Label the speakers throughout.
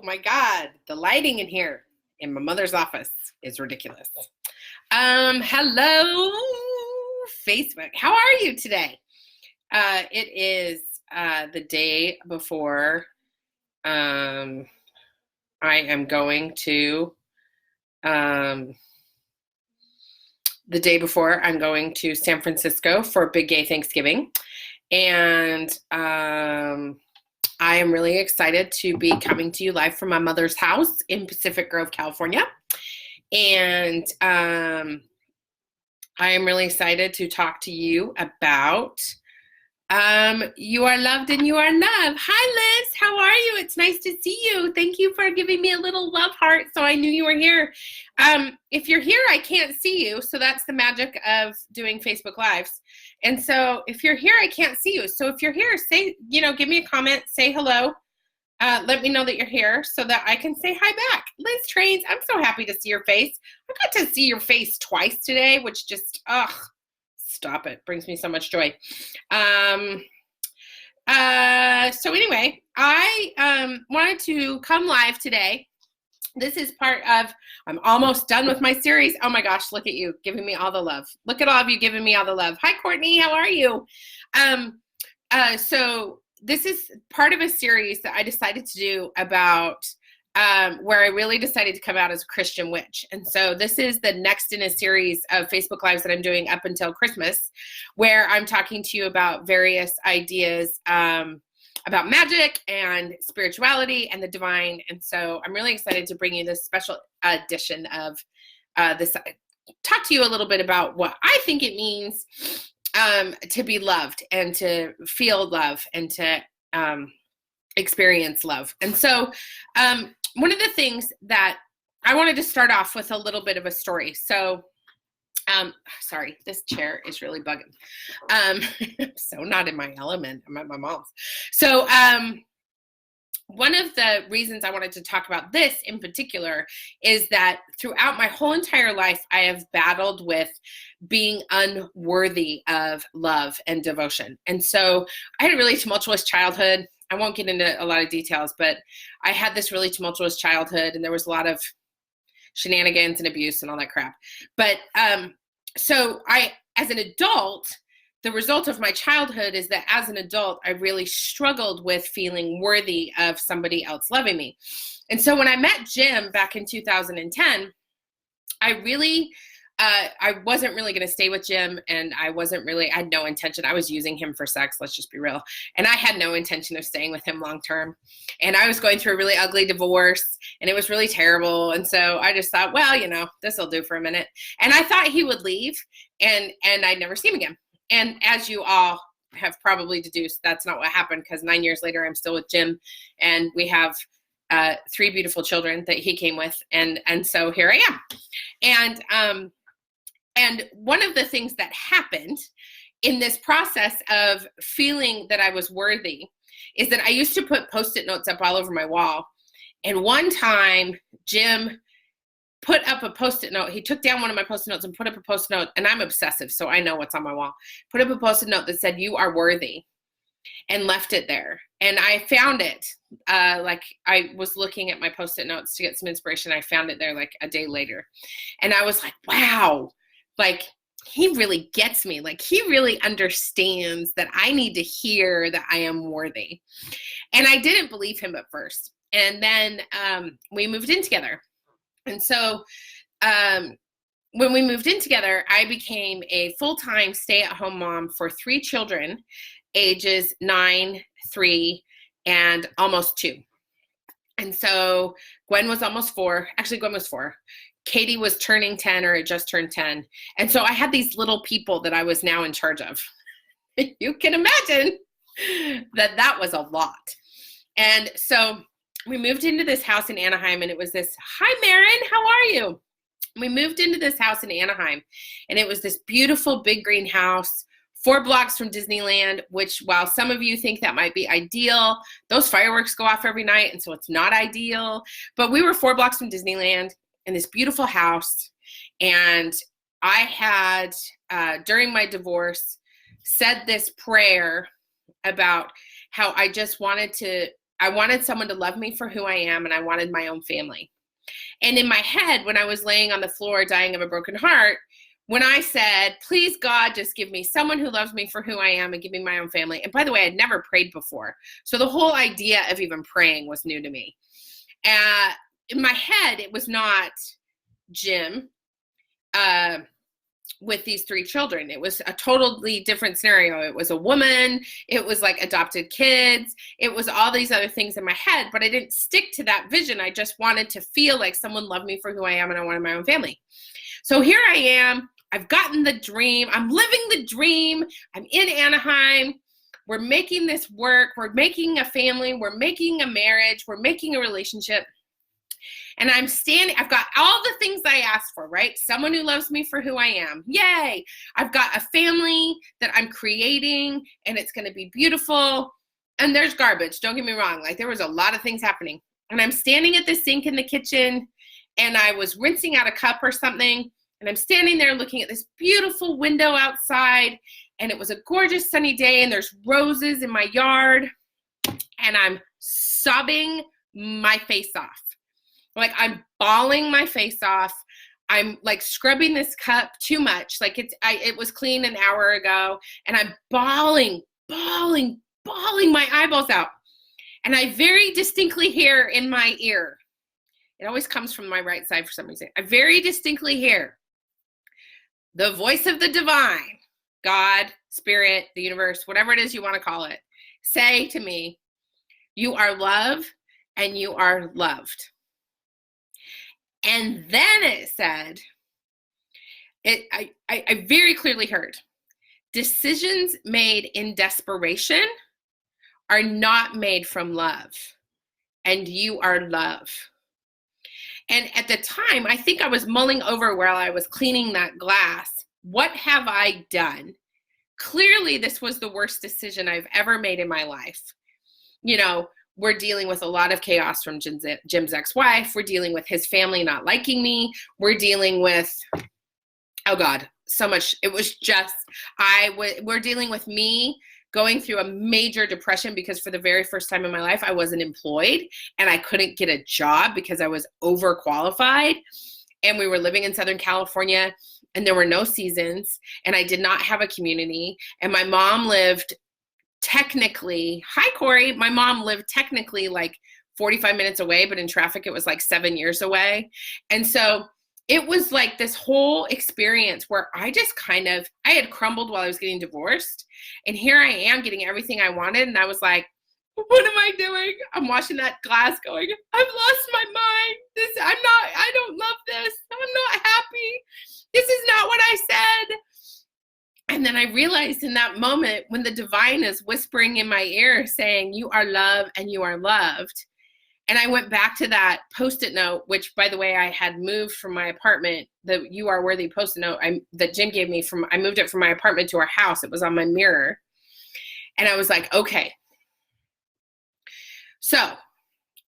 Speaker 1: my God, the lighting in here in my mother's office is ridiculous. Hello, Facebook. How are you today? It is the day before I am going to San Francisco for Big Gay Thanksgiving. And I am really excited to be coming to you live from my mother's house in Pacific Grove, California. And I am really excited to talk to you about You Are Loved and You Are Loved. Hi, Liz. How are you? It's nice to see you. Thank you for giving me a little love heart so I knew you were here. If you're here, I can't see you. So that's the magic of doing Facebook Lives. And so if you're here, I can't see you. So if you're here, say, give me a comment, say hello. Let me know that you're here so that I can say hi back. Liz Trains, I'm so happy to see your face. I got to see your face twice today, which just, stop it. Brings me so much joy. So anyway, I wanted to come live today. This is part of, I'm almost done with my series. Oh my gosh, look at you giving me all the love. Look at all of you giving me all the love. Hi, Courtney, how are you? So this is part of a series that I decided to do about where I really decided to come out as a Christian witch. And so this is the next in a series of Facebook Lives that I'm doing up until Christmas, where I'm talking to you about various ideas about magic and spirituality and the divine. And so I'm really excited to bring you this special edition of this, talk to you a little bit about what I think it means to be loved and to feel love and to experience love. And so one of the things that I wanted to start off with a little bit of a story. So sorry, this chair is really bugging. I'm so not in my element. I'm at my mom's. So one of the reasons I wanted to talk about this in particular is that throughout my whole entire life, I have battled with being unworthy of love and devotion. And so I had a really tumultuous childhood. I won't get into a lot of details, but I had this really tumultuous childhood, and there was a lot of shenanigans and abuse and all that crap. But so as an adult, the result of my childhood is that as an adult, I really struggled with feeling worthy of somebody else loving me. And so when I met Jim back in 2010, I wasn't really going to stay with Jim, and I had no intention. I was using him for sex, let's just be real. And I had no intention of staying with him long term. And I was going through a really ugly divorce, and it was really terrible. And so I just thought, well, this will do for a minute. And I thought he would leave, and I'd never see him again. And as you all have probably deduced, that's not what happened, because 9 years later, I'm still with Jim, and we have 3 beautiful children that he came with. And so here I am. And one of the things that happened in this process of feeling that I was worthy is that I used to put Post-it notes up all over my wall. And one time, Jim put up a Post-it note. He took down one of my Post-it notes and put up a Post-it note. And I'm obsessive, so I know what's on my wall. Put up a Post-it note that said, "You are worthy," and left it there. And I found it. Like I was looking at my Post-it notes to get some inspiration. I found it there like a day later. And I was like, wow. Like, he really gets me. Like, he really understands that I need to hear that I am worthy. And I didn't believe him at first. And then we moved in together. And so when we moved in together, I became a full-time stay-at-home mom for 3 children, ages 9, 3, and almost 2. And so Gwen was almost 4. Actually, Gwen was 4. Katie was turning 10, or had just turned 10. And so I had these little people that I was now in charge of. You can imagine that was a lot. And so we moved into this house in Anaheim, and it was this, hi, Marin, how are you? We moved into this house in Anaheim, and it was this beautiful big green house, 4 blocks from Disneyland, which, while some of you think that might be ideal, those fireworks go off every night, and so it's not ideal. But we were 4 blocks from Disneyland, in this beautiful house. And I had, during my divorce, said this prayer about how I just wanted to I wanted someone to love me for who I am, and I wanted my own family. And in my head, when I was laying on the floor dying of a broken heart, when I said, please God, just give me someone who loves me for who I am and give me my own family. And by the way, I'd never prayed before. So the whole idea of even praying was new to me. In my head, it was not Jim with these 3 children. It was a totally different scenario. It was a woman. It was like adopted kids. It was all these other things in my head, but I didn't stick to that vision. I just wanted to feel like someone loved me for who I am, and I wanted my own family. So here I am. I've gotten the dream. I'm living the dream. I'm in Anaheim. We're making this work. We're making a family. We're making a marriage. We're making a relationship. And I'm standing, I've got all the things I asked for, right? Someone who loves me for who I am. Yay. I've got a family that I'm creating, and it's going to be beautiful. And there's garbage. Don't get me wrong. Like, there was a lot of things happening. And I'm standing at the sink in the kitchen, and I was rinsing out a cup or something. And I'm standing there looking at this beautiful window outside. And it was a gorgeous sunny day, and there's roses in my yard. And I'm sobbing my face off. Like, I'm bawling my face off. I'm like scrubbing this cup too much. Like, it was clean an hour ago, and I'm bawling my eyeballs out. And I very distinctly hear in my ear, it always comes from my right side for some reason. I very distinctly hear the voice of the divine, God, spirit, the universe, whatever it is you want to call it, say to me, you are love and you are loved. And then it said, I very clearly heard, decisions made in desperation are not made from love, and you are love. And at the time, I think I was mulling over while I was cleaning that glass, what have I done? Clearly, this was the worst decision I've ever made in my life. You know, we're dealing with a lot of chaos from Jim's ex-wife. We're dealing with his family not liking me. We're dealing with, oh God, so much. It was just, we're dealing with me going through a major depression because for the very first time in my life, I wasn't employed and I couldn't get a job because I was overqualified. And we were living in Southern California and there were no seasons and I did not have a community. And my mom lived technically, hi Corey, my mom lived technically like 45 minutes away, but in traffic it was like 7 years away. And so it was like this whole experience where I had crumbled while I was getting divorced. And here I am getting everything I wanted. And I was like, what am I doing? I'm washing that glass going, I've lost my mind. I don't love this. I'm not happy. This is not what I said. And then I realized in that moment when the divine is whispering in my ear saying, you are love and you are loved. And I went back to that Post-it note, which, by the way, I had moved from my apartment, the You Are Worthy Post-it note that Jim gave me I moved it from my apartment to our house. It was on my mirror. And I was like, okay. So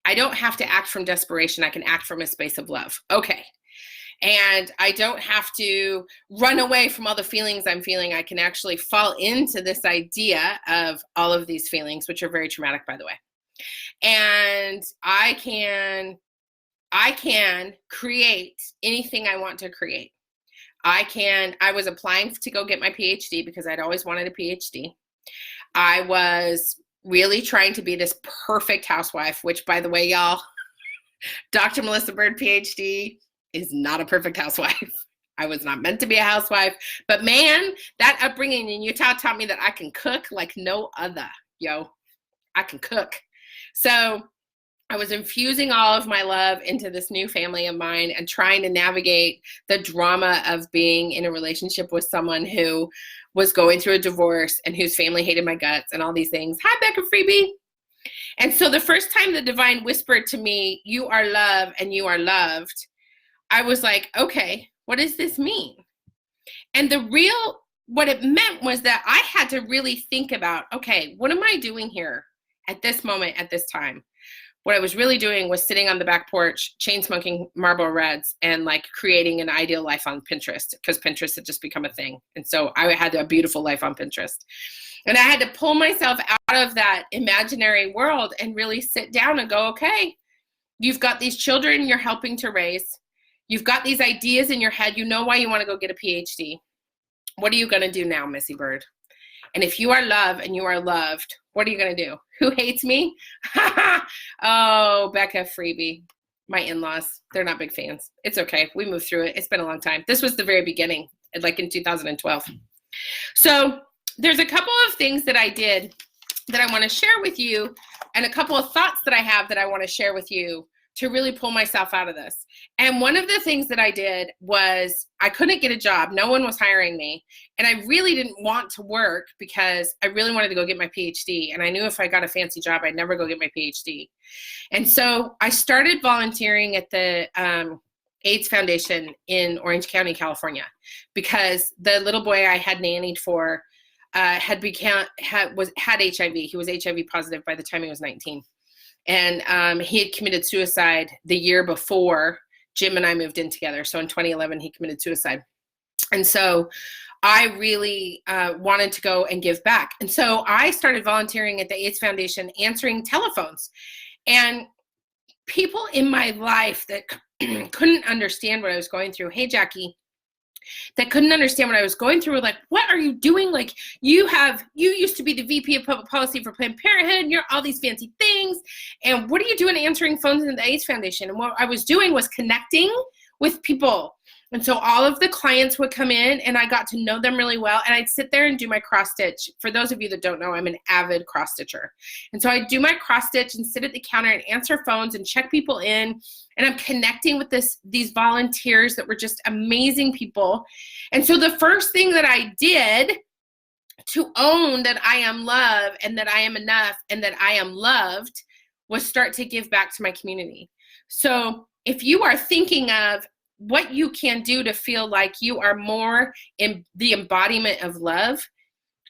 Speaker 1: I don't have to act from desperation. I can act from a space of love. Okay. And I don't have to run away from all the feelings I'm feeling. I can actually fall into this idea of all of these feelings, which are very traumatic, by the way. And I can create anything I want to create. I was applying to go get my PhD because I'd always wanted a PhD. I was really trying to be this perfect housewife, which, by the way, y'all, Dr. Melissa Bird, PhD, is not a perfect housewife. I was not meant to be a housewife. But man, that upbringing in Utah taught me that I can cook like no other. I can cook. So I was infusing all of my love into this new family of mine and trying to navigate the drama of being in a relationship with someone who was going through a divorce and whose family hated my guts and all these things. Hi, Becca Freebie. And so the first time the divine whispered to me, you are love and you are loved, I was like, okay, what does this mean? And what it meant was that I had to really think about, okay, what am I doing here at this moment, at this time? What I was really doing was sitting on the back porch, chain smoking Marlboro Reds, and like creating an ideal life on Pinterest because Pinterest had just become a thing. And so I had a beautiful life on Pinterest. And I had to pull myself out of that imaginary world and really sit down and go, okay, you've got these children you're helping to raise. You've got these ideas in your head. You know why you want to go get a PhD. What are you going to do now, Missy Bird? And if you are loved and you are loved, what are you going to do? Who hates me? Oh, Becca Freebie. My in-laws, they're not big fans. It's okay. We moved through it. It's been a long time. This was the very beginning, like in 2012. So there's a couple of things that I did that I want to share with you, and a couple of thoughts that I have that I want to share with you to really pull myself out of this. And one of the things that I did was I couldn't get a job. No one was hiring me. And I really didn't want to work because I really wanted to go get my PhD. And I knew if I got a fancy job, I'd never go get my PhD. And so I started volunteering at the AIDS Foundation in Orange County, California, because the little boy I had nannied for had HIV. He was HIV positive by the time he was 19. And he had committed suicide the year before Jim and I moved in together. So in 2011, he committed suicide. And so I really wanted to go and give back. And so I started volunteering at the AIDS Foundation, answering telephones. And people in my life that couldn't understand what I was going through, hey, Jackie, that couldn't understand what I was going through were like, what are you doing? Like, you used to be the VP of Public Policy for Planned Parenthood, and you're all these fancy things, and what are you doing answering phones in the AIDS Foundation? And what I was doing was connecting with people. And so all of the clients would come in, and I got to know them really well, and I'd sit there and do my cross stitch. For those of you that don't know, I'm an avid cross stitcher. And so I'd do my cross stitch and sit at the counter and answer phones and check people in, and I'm connecting with these volunteers that were just amazing people. And so the first thing that I did to own that I am loved and that I am enough and that I am loved was start to give back to my community. So if you are thinking of what you can do to feel like you are more in the embodiment of love,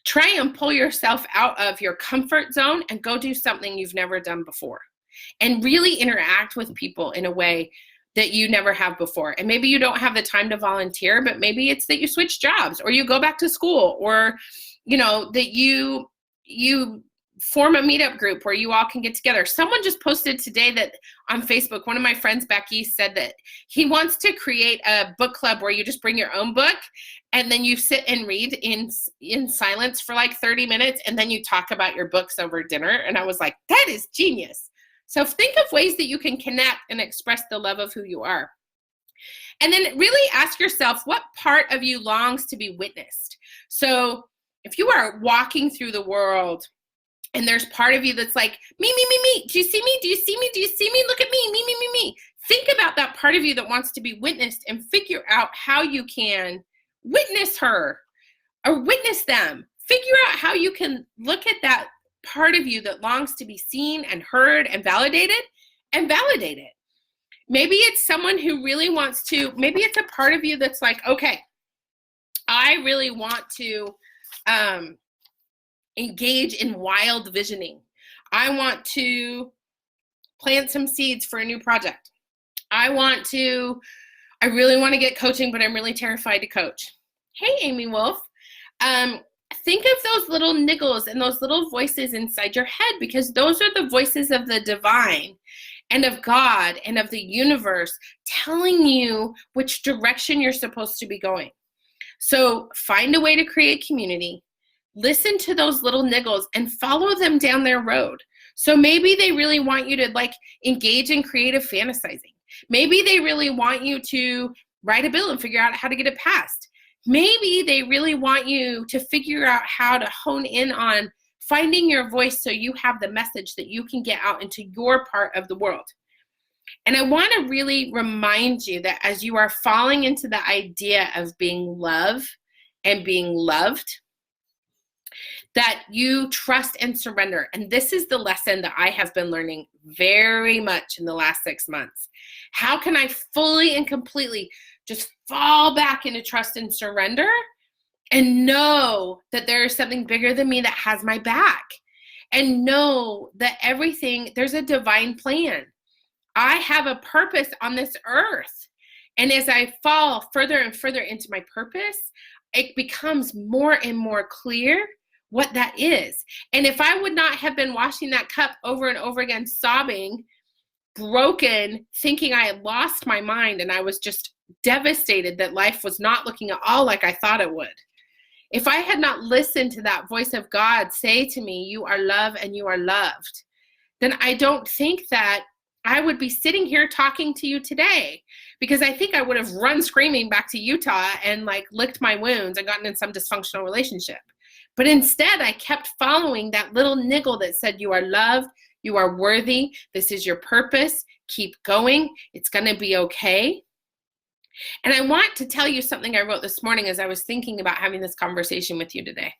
Speaker 1: try and pull yourself out of your comfort zone and go do something you've never done before. And really interact with people in a way that you never have before. And maybe you don't have the time to volunteer, but maybe it's that you switch jobs or you go back to school, or, you know, that you form a meetup group where you all can get together. Someone just posted today that on Facebook, one of my friends, Becky, said that he wants to create a book club where you just bring your own book and then you sit and read in silence for like 30 minutes and then you talk about your books over dinner. And I was like, that is genius. So think of ways that you can connect and express the love of who you are. And then really ask yourself, what part of you longs to be witnessed? So if you are walking through the world and there's part of you that's like, me. Do you see me? Do you see me? Do you see me? Look at me. Me. Think about that part of you that wants to be witnessed and figure out how you can witness her or witness them. Figure out how you can look at that part of you that longs to be seen and heard and validate it. Maybe it's someone who really wants to, maybe it's a part of you that's like, okay, I really want to engage in wild visioning. I want to plant some seeds for a new project. I really want to get coaching, but I'm really terrified to coach. Hey, Amy Wolf. Think of those little niggles and those little voices inside your head, because those are the voices of the divine and of God and of the universe telling you which direction you're supposed to be going. So find a way to create community. Listen to those little niggles and follow them down their road. So maybe they really want you to like engage in creative fantasizing. Maybe they really want you to write a bill and figure out how to get it passed. Maybe they really want you to figure out how to hone in on finding your voice so you have the message that you can get out into your part of the world. And I want to really remind you that as you are falling into the idea of being loved and being loved, that you trust and surrender. And this is the lesson that I have been learning very much in the last 6 months. How can I fully and completely just fall back into trust and surrender and know that there is something bigger than me that has my back, and know that there's a divine plan. I have a purpose on this earth. And as I fall further and further into my purpose, it becomes more and more clear what that is. And if I would not have been washing that cup over and over again, sobbing, broken, thinking I had lost my mind and I was just devastated that life was not looking at all like I thought it would. If I had not listened to that voice of God say to me, you are loved and you are loved, then I don't think that I would be sitting here talking to you today, because I think I would have run screaming back to Utah and like licked my wounds and gotten in some dysfunctional relationship. But instead, I kept following that little niggle that said, you are loved, you are worthy, this is your purpose, keep going, it's going to be okay. And I want to tell you something I wrote this morning as I was thinking about having this conversation with you today.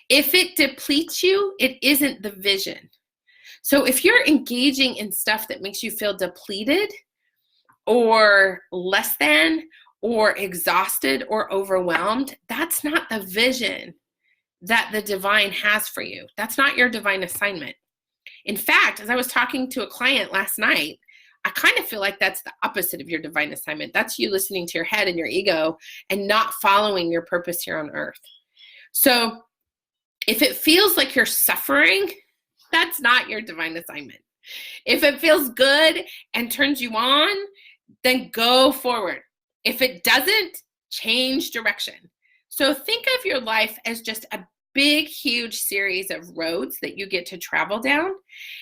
Speaker 1: If it depletes you, it isn't the vision. So if you're engaging in stuff that makes you feel depleted or less than or exhausted or overwhelmed, that's not the vision that the divine has for you. That's not your divine assignment. In fact, as I was talking to a client last night, I kind of feel like that's the opposite of your divine assignment. That's you listening to your head and your ego and not following your purpose here on earth. So if it feels like you're suffering, that's not your divine assignment. If it feels good and turns you on, then go forward. If it doesn't, change direction. So think of your life as just a big, huge series of roads that you get to travel down.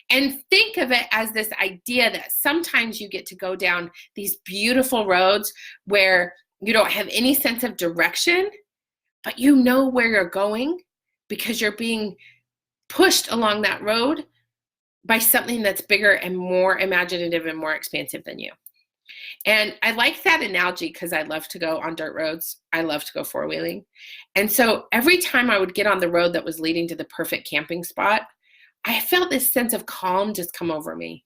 Speaker 1: And think of it as this idea that sometimes you get to go down these beautiful roads where you don't have any sense of direction, but you know where you're going because you're being pushed along that road by something that's bigger and more imaginative and more expansive than you. And I like that analogy because I love to go on dirt roads. I love to go four-wheeling. And so every time I would get on the road that was leading to the perfect camping spot, I felt this sense of calm just come over me.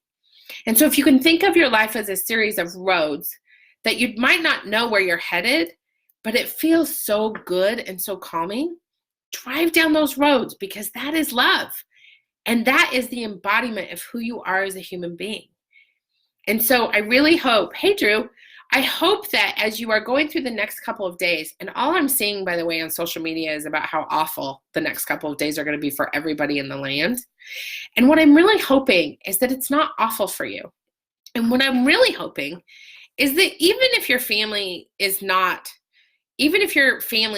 Speaker 1: And so if you can think of your life as a series of roads that you might not know where you're headed, but it feels so good and so calming, drive down those roads because that is love. And that is the embodiment of who you are as a human being. And so I really hope, hey, Drew, I hope that as you are going through the next couple of days, and all I'm seeing, by the way, on social media is about how awful the next couple of days are going to be for everybody in the land. And what I'm really hoping is that it's not awful for you. And what I'm really hoping is that even if your family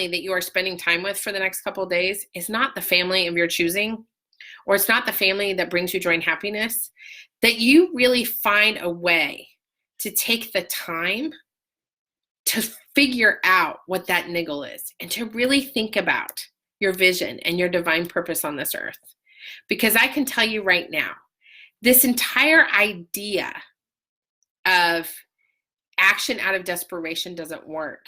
Speaker 1: that you are spending time with for the next couple of days is not the family of your choosing, or it's not the family that brings you joy and happiness, that you really find a way to take the time to figure out what that niggle is and to really think about your vision and your divine purpose on this earth. Because I can tell you right now, this entire idea of action out of desperation doesn't work,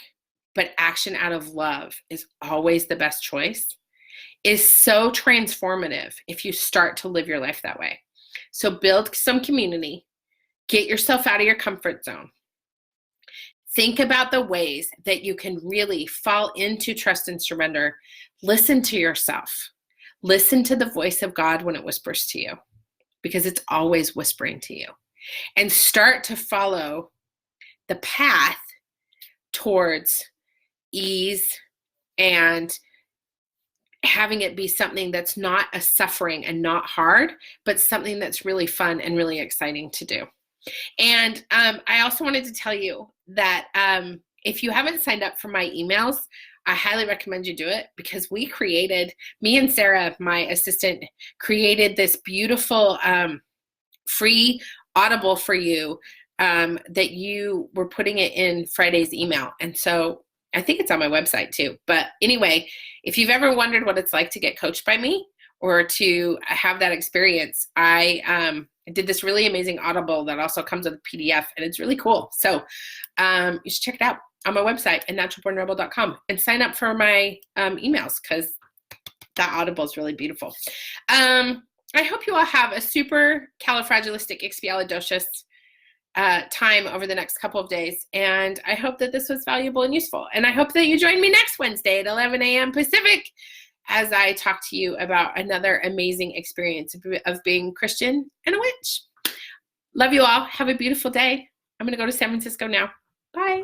Speaker 1: but action out of love is always the best choice, is so transformative if you start to live your life that way. So build some community, get yourself out of your comfort zone. Think about the ways that you can really fall into trust and surrender. Listen to yourself. Listen to the voice of God when it whispers to you, because it's always whispering to you. And start to follow the path towards ease and having it be something that's not a suffering and not hard, but something that's really fun and really exciting to do. And I also wanted to tell you that if you haven't signed up for my emails, I highly recommend you do it, because me and Sarah, my assistant, created this beautiful free Audible for you that you were putting it in Friday's email. And so I think it's on my website too. But anyway, if you've ever wondered what it's like to get coached by me or to have that experience, I did this really amazing Audible that also comes with a PDF, and it's really cool. So you should check it out on my website at naturalbornrebel.com and sign up for my emails, because that Audible is really beautiful. I hope you all have a super califragilisticexpialidocious time over the next couple of days. And I hope that this was valuable and useful. And I hope that you join me next Wednesday at 11 a.m. Pacific as I talk to you about another amazing experience of being Christian and a witch. Love you all. Have a beautiful day. I'm going to go to San Francisco now. Bye.